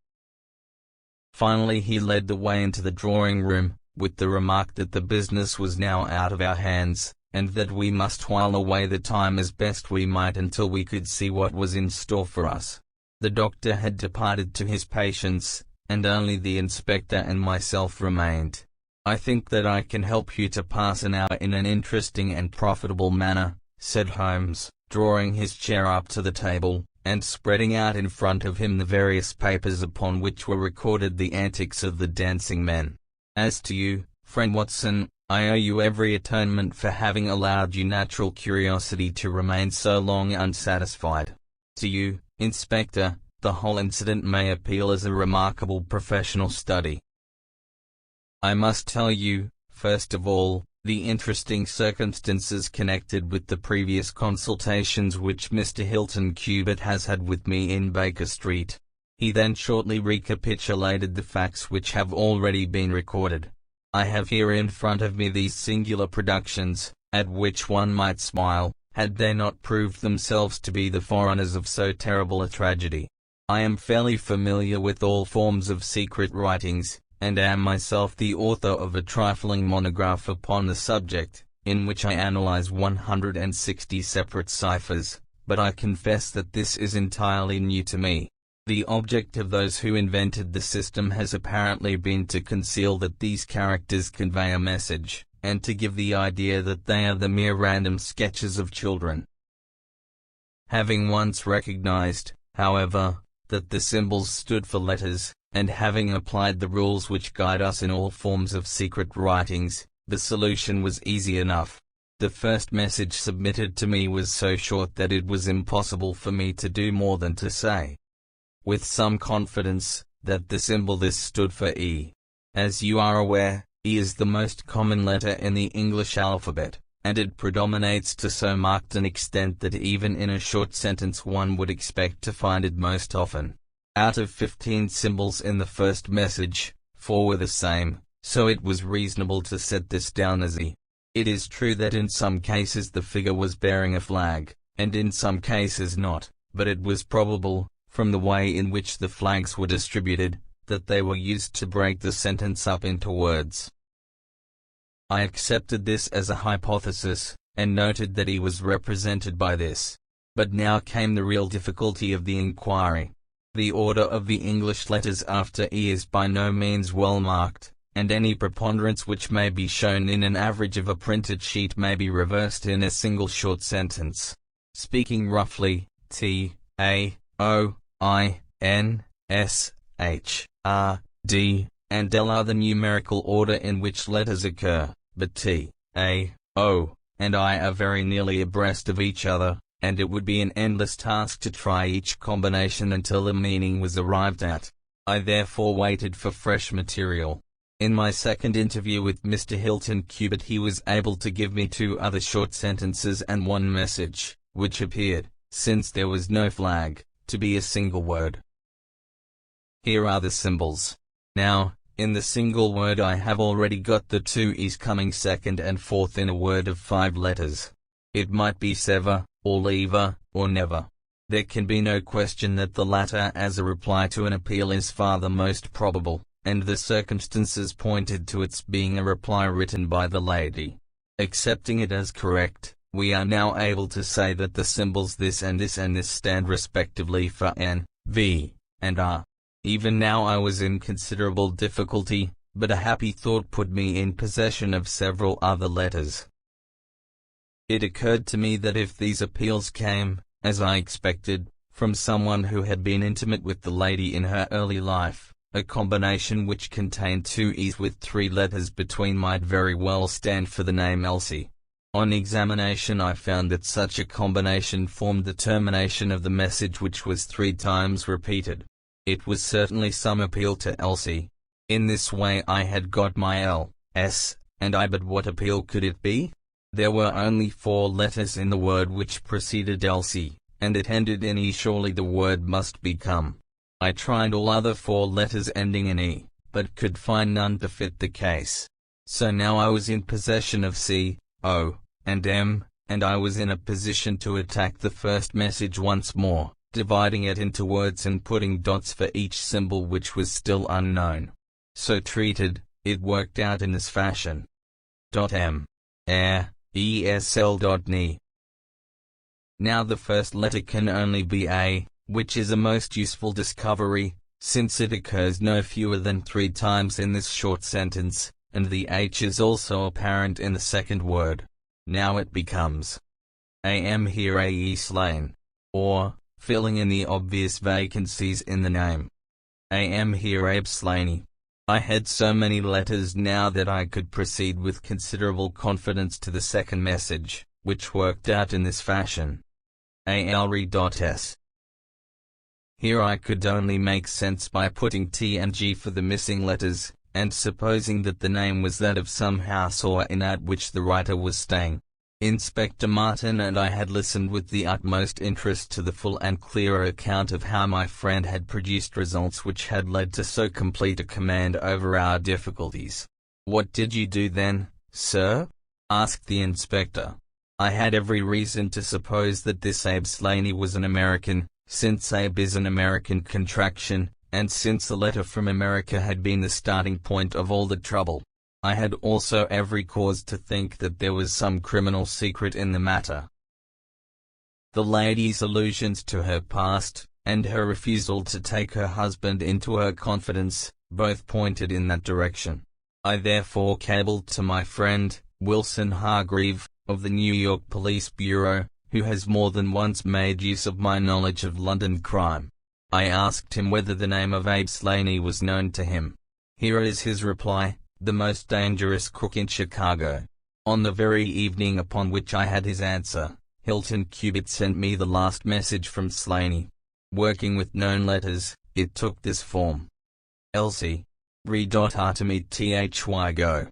[SPEAKER 1] Finally he led the way into the drawing-room, with the remark that the business was now out of our hands, and that we must while away the time as best we might until we could see what was in store for us. The doctor had departed to his patients, and only the inspector and myself remained. I think that I can help you to pass an hour in an interesting and profitable manner, said Holmes, drawing his chair up to the table, and spreading out in front of him the various papers upon which were recorded the antics of the dancing men. As to you, friend Watson, I owe you every atonement for having allowed your natural curiosity to remain so long unsatisfied. To you, Inspector, the whole incident may appeal as a remarkable professional study. I must tell you, first of all, the interesting circumstances connected with the previous consultations which Mr. Hilton Cubitt has had with me in Baker Street. He then shortly recapitulated the facts which have already been recorded. I have here in front of me these singular productions, at which one might smile, had they not proved themselves to be the forerunners of so terrible a tragedy. I am fairly familiar with all forms of secret writings, and am myself the author of a trifling monograph upon the subject, in which I analyze 160 separate ciphers, but I confess that this is entirely new to me. The object of those who invented the system has apparently been to conceal that these characters convey a message, and to give the idea that they are the mere random sketches of children. Having once recognized, however, that the symbols stood for letters, and having applied the rules which guide us in all forms of secret writings, the solution was easy enough. The first message submitted to me was so short that it was impossible for me to do more than to say, with some confidence, that the symbol this stood for E. As you are aware, E is the most common letter in the English alphabet, and it predominates to so marked an extent that even in a short sentence one would expect to find it most often. Out of 15 symbols in the first message, 4 were the same, so it was reasonable to set this down as E. It is true that in some cases the figure was bearing a flag, and in some cases not, but it was probable, from the way in which the flags were distributed, that they were used to break the sentence up into words. I accepted this as a hypothesis, and noted that he was represented by this. But now came the real difficulty of the inquiry. The order of the English letters after E is by no means well marked, and any preponderance which may be shown in an average of a printed sheet may be reversed in a single short sentence. Speaking roughly, T, A, O, I, N, S, H, R, D, and L are the numerical order in which letters occur, but T, A, O, and I are very nearly abreast of each other, and it would be an endless task to try each combination until a meaning was arrived at. I therefore waited for fresh material. In my second interview with Mr. Hilton Cubitt, he was able to give me 2 other short sentences and 1 message, which appeared, since there was no flag, to be a single word. Here are the symbols. Now, in the single word I have already got the 2 E's coming second and fourth in a word of 5 letters. It might be sever, or lever, or never. There can be no question that the latter as a reply to an appeal is far the most probable, and the circumstances pointed to its being a reply written by the lady. Accepting it as correct, we are now able to say that the symbols this and this and this stand respectively for N, V, and R. Even now I was in considerable difficulty, but a happy thought put me in possession of several other letters. It occurred to me that if these appeals came, as I expected, from someone who had been intimate with the lady in her early life, a combination which contained 2 E's with 3 letters between might very well stand for the name Elsie. On examination I found that such a combination formed the termination of the message, which was 3 times repeated. It was certainly some appeal to Elsie. In this way I had got my L, S, and I, but what appeal could it be? There were only 4 letters in the word which preceded Elsie, and it ended in E. Surely the word must be come. I tried all other 4 letters ending in E, but could find none to fit the case. So now I was in possession of C, O, and M, and I was in a position to attack the first message once more, dividing it into words and putting dots for each symbol which was still unknown. So treated, it worked out in this fashion. M. Air, ESL.NE. Now the first letter can only be A, which is a most useful discovery, since it occurs no fewer than 3 times in this short sentence, and the H is also apparent in the second word. Now it becomes AM here AE slain, or, filling in the obvious vacancies in the name. AM here Abe Slaney. I had so many letters now that I could proceed with considerable confidence to the second message, which worked out in this fashion. ALRE.S. Here I could only make sense by putting T and G for the missing letters, and supposing that the name was that of some house or inn at which the writer was staying. Inspector Martin and I had listened with the utmost interest to the full and clear account of how my friend had produced results which had led to so complete a command over our difficulties. "What did you do then, sir?" asked the inspector. I had every reason to suppose that this Abe Slaney was an American, since Abe is an American contraction, and since the letter from America had been the starting point of all the trouble. I had also every cause to think that there was some criminal secret in the matter. The lady's allusions to her past, and her refusal to take her husband into her confidence, both pointed in that direction. I therefore cabled to my friend, Wilson Hargreave, of the New York Police Bureau, who has more than once made use of my knowledge of London crime. I asked him whether the name of Abe Slaney was known to him. Here is his reply: "The most dangerous crook in Chicago." On the very evening upon which I had his answer, Hilton Cubitt sent me the last message from Slaney. Working with known letters, it took this form: Elsie. Re.Artemid Thy Go.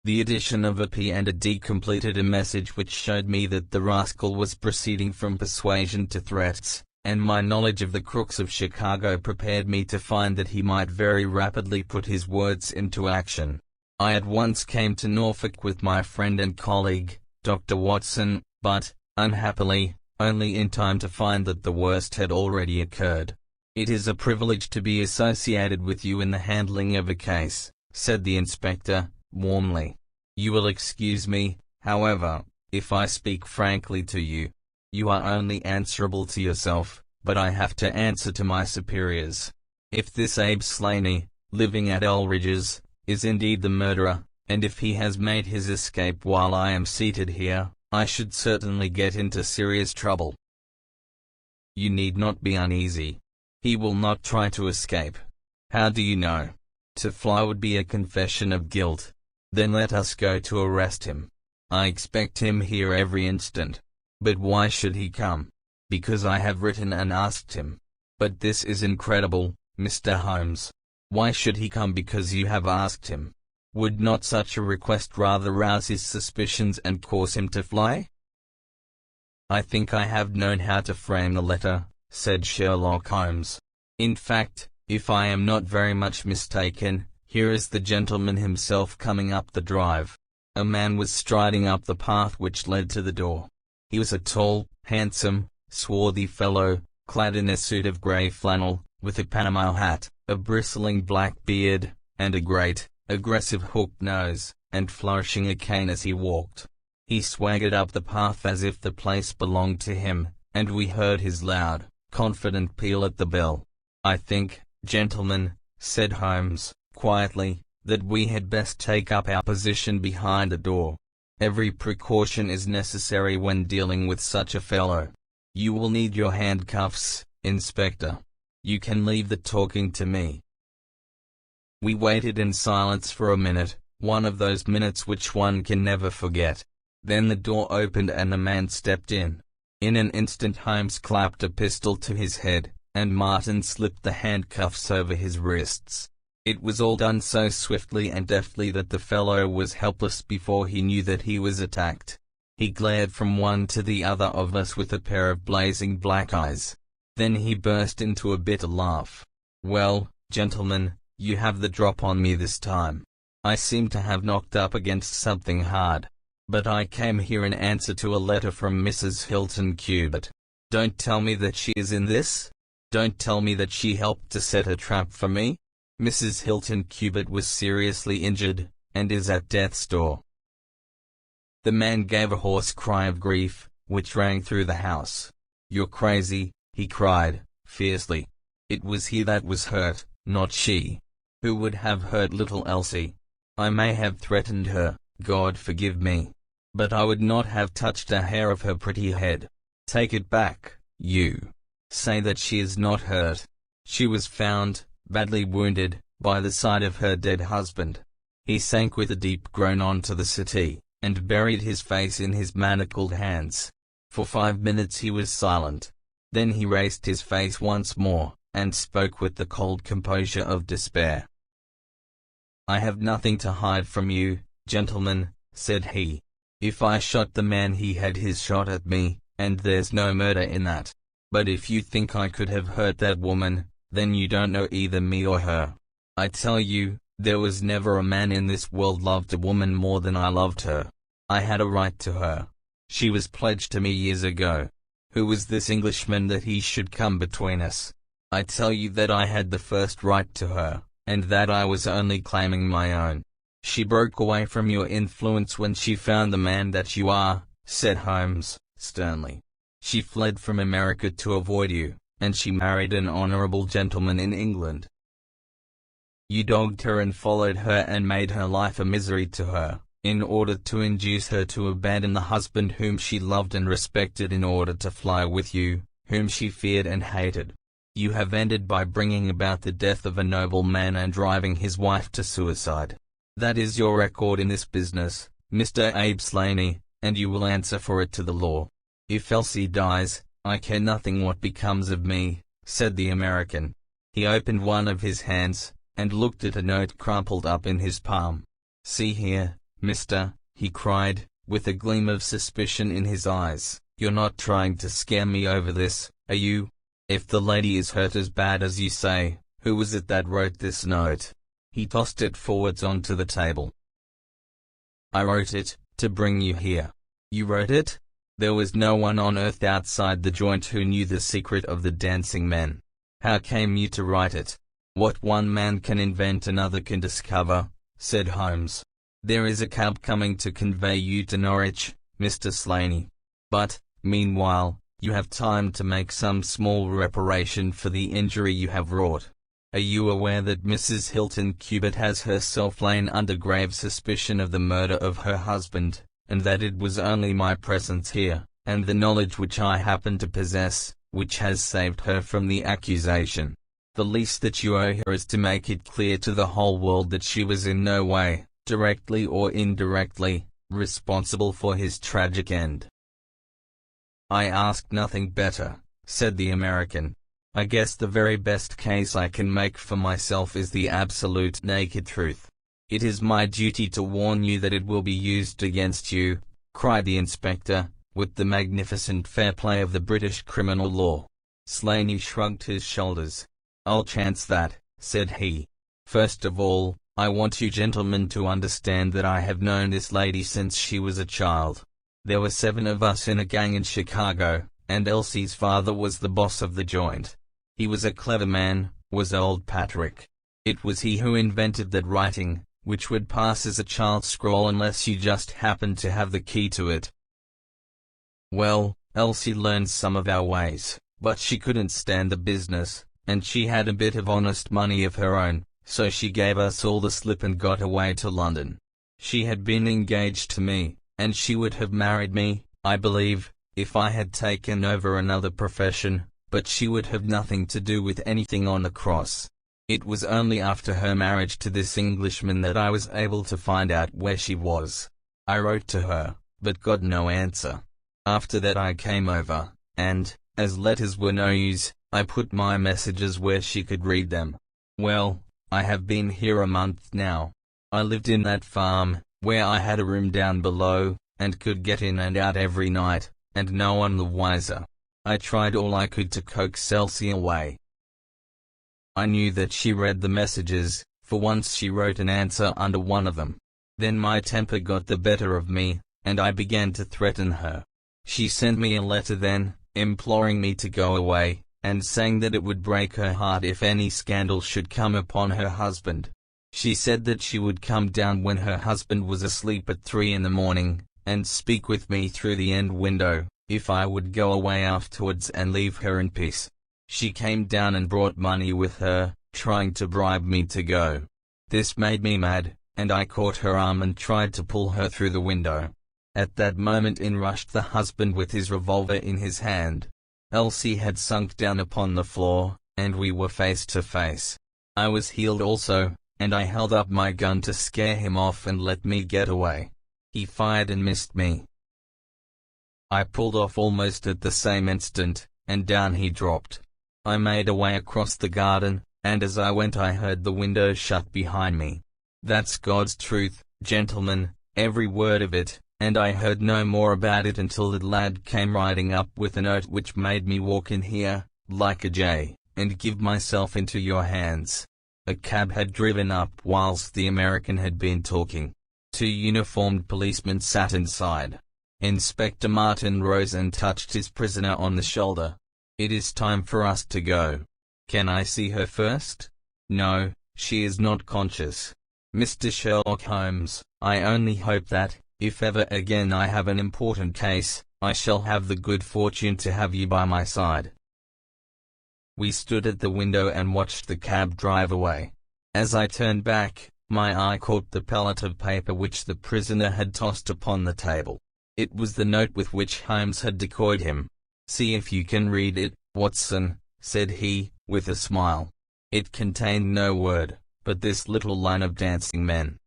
[SPEAKER 1] The addition of a P and a D completed a message which showed me that the rascal was proceeding from persuasion to threats, and my knowledge of the crooks of Chicago prepared me to find that he might very rapidly put his words into action. I at once came to Norfolk with my friend and colleague, Dr. Watson, but, unhappily, only in time to find that the worst had already occurred. "It is a privilege to be associated with you in the handling of a case," said the inspector, warmly. "You will excuse me, however, if I speak frankly to you. You are only answerable to yourself, but I have to answer to my superiors. If this Abe Slaney, living at Elridge's, is indeed the murderer, and if he has made his escape while I am seated here, I should certainly get into serious trouble. You need not be uneasy. He will not try to escape. How do you know? To fly would be a confession of guilt. Then let us go to arrest him. I expect him here every instant. But why should he come? Because I have written and asked him. But this is incredible, Mr. Holmes. Why should he come because you have asked him? Would not such a request rather rouse his suspicions and cause him to fly? I think I have known how to frame the letter, said Sherlock Holmes. In fact, if I am not very much mistaken, here is the gentleman himself coming up the drive. A man was striding up the path which led to the door. He was a tall, handsome, swarthy fellow, clad in a suit of grey flannel, with a Panama hat, a bristling black beard, and a great, aggressive hooked nose, and flourishing a cane as he walked. He swaggered up the path as if the place belonged to him, and we heard his loud, confident peal at the bell. I think, gentlemen, said Holmes, quietly, that we had best take up our position behind the door. Every precaution is necessary when dealing with such a fellow. You will need your handcuffs, Inspector. You can leave the talking to me. We waited in silence for a minute, one of those minutes which one can never forget. Then the door opened and a man stepped in. In an instant Holmes clapped a pistol to his head, and Martin slipped the handcuffs over his wrists. It was all done so swiftly and deftly that the fellow was helpless before he knew that he was attacked. He glared from one to the other of us with a pair of blazing black eyes. Then he burst into a bitter laugh. Well, gentlemen, you have the drop on me this time. I seem to have knocked up against something hard. But I came here in answer to a letter from Mrs. Hilton Cubitt. Don't tell me that she is in this? Don't tell me that she helped to set a trap for me? Mrs. Hilton Cubitt was seriously injured, and is at death's door. The man gave a hoarse cry of grief, which rang through the house. You're crazy, he cried, fiercely. It was he that was hurt, not she. Who would have hurt little Elsie? I may have threatened her, God forgive me. But I would not have touched a hair of her pretty head. Take it back, you. Say that she is not hurt. She was found, badly wounded, by the side of her dead husband. He sank with a deep groan onto the settee, and buried his face in his manacled hands. For 5 minutes he was silent. Then he raised his face once more, and spoke with the cold composure of despair. I have nothing to hide from you, gentlemen, said he. If I shot the man he had his shot at me, and there's no murder in that. But if you think I could have hurt that woman, then you don't know either me or her. I tell you, there was never a man in this world loved a woman more than I loved her. I had a right to her. She was pledged to me years ago. Who was this Englishman that he should come between us? I tell you that I had the first right to her, and that I was only claiming my own. She broke away from your influence when she found the man that you are, said Holmes, sternly. She fled from America to avoid you, and she married an honorable gentleman in England. You dogged her and followed her and made her life a misery to her, in order to induce her to abandon the husband whom she loved and respected in order to fly with you, whom she feared and hated. You have ended by bringing about the death of a noble man and driving his wife to suicide. That is your record in this business, Mr. Abe Slaney, and you will answer for it to the law. If Elsie dies, I care nothing what becomes of me, said the American. He opened one of his hands, and looked at a note crumpled up in his palm. See here, mister, he cried, with a gleam of suspicion in his eyes. You're not trying to scare me over this, are you? If the lady is hurt as bad as you say, who was it that wrote this note? He tossed it forwards onto the table. I wrote it, to bring you here. You wrote it? There was no one on earth outside the joint who knew the secret of the dancing men. How came you to write it? What one man can invent another can discover, said Holmes. There is a cab coming to convey you to Norwich, Mr. Slaney. But, meanwhile, You have time to make some small reparation for the injury you have wrought. Are you aware that Mrs. Hilton Cubitt has herself lain under grave suspicion of the murder of her husband, and that it was only my presence here, and the knowledge which I happen to possess, which has saved her from the accusation? The least that you owe her is to make it clear to the whole world that she was in no way, directly or indirectly, responsible for his tragic end." "I ask nothing better," said the American. "I guess the very best case I can make for myself is the absolute naked truth." "It is my duty to warn you that it will be used against you," cried the inspector, with the magnificent fair play of the British criminal law. Slaney shrugged his shoulders. "I'll chance that," said he. "First of all, I want you gentlemen to understand that I have known this lady since she was a child. There were 7 of us in a gang in Chicago, and Elsie's father was the boss of the joint. He was a clever man, was old Patrick. It was he who invented that writing, which would pass as a child's scroll unless you just happened to have the key to it. Well, Elsie learned some of our ways, but she couldn't stand the business, and she had a bit of honest money of her own, so she gave us all the slip and got away to London. She had been engaged to me, and she would have married me, I believe, if I had taken over another profession, but she would have nothing to do with anything on the cross. It was only after her marriage to this Englishman that I was able to find out where she was. I wrote to her, but got no answer. After that I came over, and, as letters were no use, I put my messages where she could read them. Well, I have been here a month now. I lived in that farm, where I had a room down below, and could get in and out every night, and no one the wiser. I tried all I could to coax Elsie away. I knew that she read the messages, for once she wrote an answer under one of them. Then my temper got the better of me, and I began to threaten her. She sent me a letter then, imploring me to go away, and saying that it would break her heart if any scandal should come upon her husband. She said that she would come down when her husband was asleep at 3 in the morning, and speak with me through the end window, if I would go away afterwards and leave her in peace. She came down and brought money with her, trying to bribe me to go. This made me mad, and I caught her arm and tried to pull her through the window. At that moment in rushed the husband with his revolver in his hand. Elsie had sunk down upon the floor, and we were face to face. I was healed also, and I held up my gun to scare him off and let me get away. He fired and missed me. I pulled off almost at the same instant, and down he dropped. I made away across the garden, and as I went I heard the window shut behind me. That's God's truth, gentlemen, every word of it, and I heard no more about it until the lad came riding up with a note which made me walk in here, like a jay, and give myself into your hands. A cab had driven up whilst the American had been talking. 2 uniformed policemen sat inside. Inspector Martin rose and touched his prisoner on the shoulder. "It is time for us to go. Can I see her first?" "No, she is not conscious. Mr. Sherlock Holmes, I only hope that, if ever again I have an important case, I shall have the good fortune to have you by my side." We stood at the window and watched the cab drive away. As I turned back, my eye caught the pellet of paper which the prisoner had tossed upon the table. It was the note with which Holmes had decoyed him. "See if you can read it, Watson," said he, with a smile. It contained no word, but this little line of dancing men.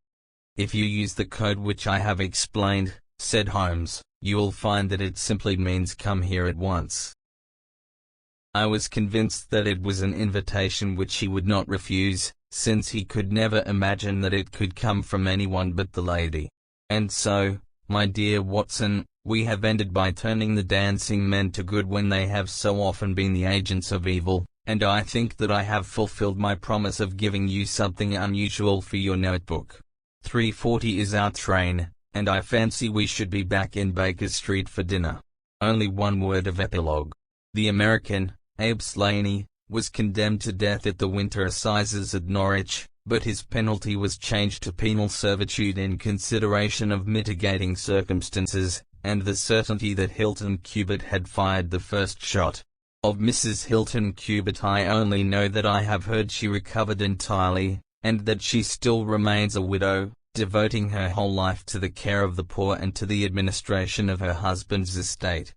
[SPEAKER 1] "If you use the code which I have explained," said Holmes, "you will find that it simply means come here at once." I was convinced that it was an invitation which he would not refuse, since he could never imagine that it could come from anyone but the lady. And so, my dear Watson, we have ended by turning the dancing men to good when they have so often been the agents of evil, and I think that I have fulfilled my promise of giving you something unusual for your notebook. 3:40 is our train, and I fancy we should be back in Baker Street for dinner. Only one word of epilogue. The American, Abe Slaney, was condemned to death at the winter assizes at Norwich, but his penalty was changed to penal servitude in consideration of mitigating circumstances, and the certainty that Hilton Cubitt had fired the first shot. Of Mrs. Hilton Cubitt I only know that I have heard she recovered entirely, and that she still remains a widow, devoting her whole life to the care of the poor and to the administration of her husband's estate.